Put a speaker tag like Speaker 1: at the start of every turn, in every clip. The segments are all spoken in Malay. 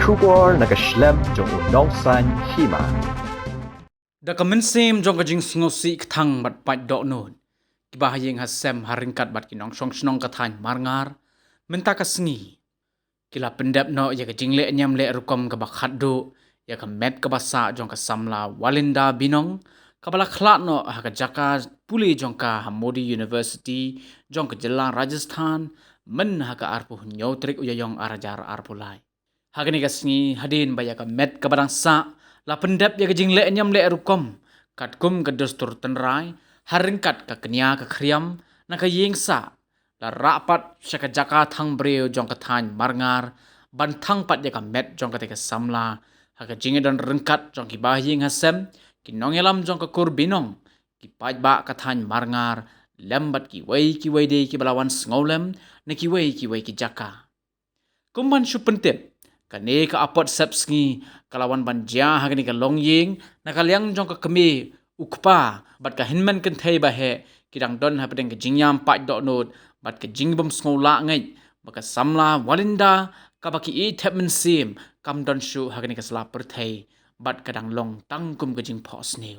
Speaker 1: 出国那个schlemm中农山希嘛。
Speaker 2: Da kamen sem jong kajing singosi ktang bat pat dok nun. Kiba hayeng hasem haringkat bat kinong song snong kathan marngar. Menta kasngi. Kila pendap no ya kajing le nyam le rukom ka bakhat do. Ya ka met ka basa jong ka samla walinda binong. Kabala khlat no ha ka jaka puli jong ka Hamodi University jong ka jelang Rajasthan. Men ha ka arpu nyotrik uyayong arajar arpulai. Hagani kasngi hadin baya ka met ka badang sa. La pendap ya kajing le nyam le rukom. Kat kum ka dostur tenrai. Haringkat ka kenya ka kriam. Na ka yingsa. La rapat syaka jaka thang breu jong ka thany marngar. Ban thang pat ya ka met jong ka teka samla. Ha ka jinge don rengkat jong ki bahing hasem. Ki nongelam jong ka kur binong. Ki pajba ka thany marngar. Lembat ki wei de ki balawan sngolem. Na ki wei ki jaka. Kumban syu pentip. Kane ka apot sepsngi kalawan banja hagani ka longying nakaliang jong ka kemi ukpa bat ka hinman kan thei ba he kidang don ha pedeng ka jingyam pat dok not bat ka jingbom sngola ngai baka samla walinda ka baki e thepmen sim kam don shu hagani ka sla per thei bat kadang long tangkum ka jing phos new.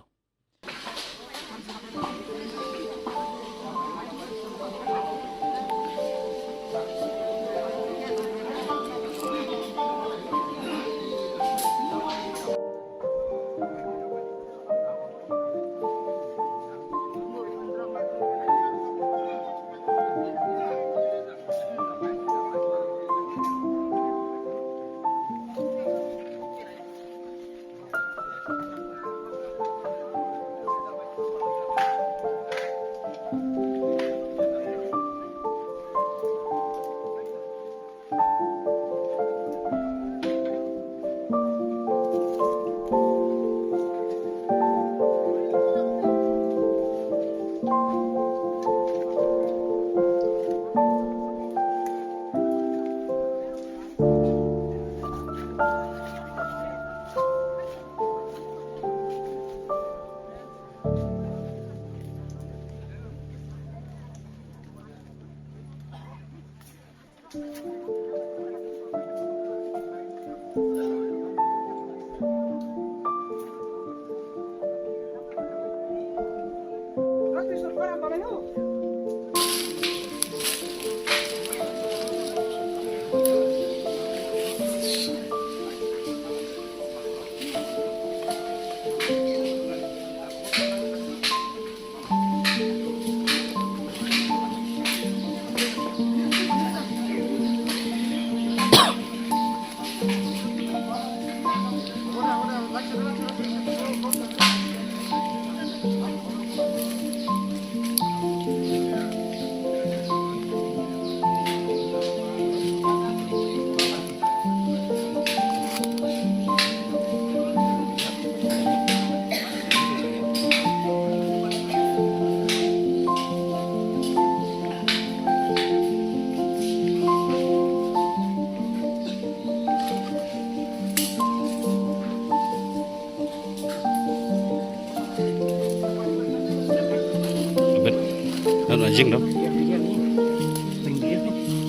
Speaker 3: Anjing dong.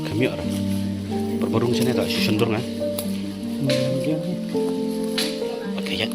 Speaker 3: Kami orang berburung sini tak sundur kan? Oke ya.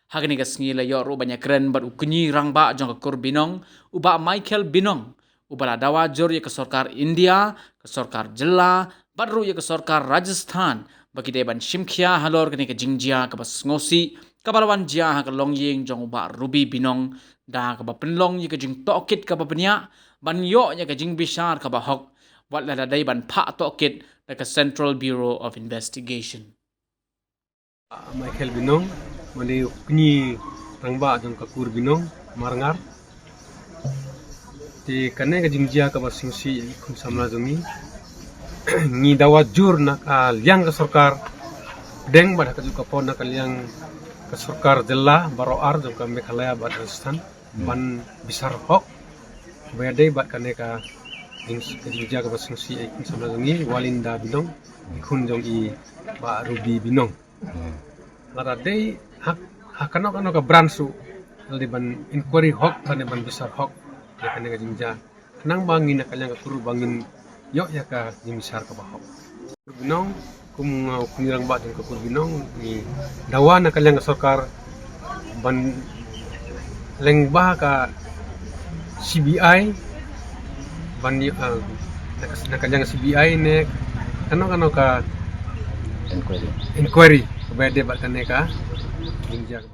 Speaker 2: Hagani ka sngi la yo ro banyak keren bat ukunyi rangba jong ka kur binong uba Michael Binong ubala dawa jor ye ke sarkar India ke sarkar Jilla badru ye ke sarkar Rajasthan bagi deban Shimkhia halor kini ke jingjia ke bas ngosi kabalawan jia ha ke longying jong uba Ruby Binong da ke ba penlong ye ke jing tokit ke ba penya ban yo ye ke jing bishar ke ba hok wat la dai ban pha tokit da ke Central Bureau of Investigation.
Speaker 4: Michael Binong, mani kunyi rangba jong kakur Binong, Marangar. Di kane ka jingjia ka basingsi kum samla jongi. Ni dawa jur nak liang ka sarkar deng bada ka juga pon nak liang ka sarkar Jilla Baroar jong ka Meghalaya bad Rajasthan ban bisar hok. Bayade bad kane ka jingjia ka basingsi kum samla jongi Walinda Binong, kun jong I ba Ruby Binong. Lara day hakano ka bransu di ban inquiry hok kan ban besar hok ya kan nga jinja nang bangin na kanyang kuru bangin yo ya ka jimisar ka bahok binong kum kunirang ba din ka kuru binong ni dawa na kanyang sarkar ban lengba ka CBI ban na kanyang CBI ne kano ka inquiry bede bat kaneka jinja ka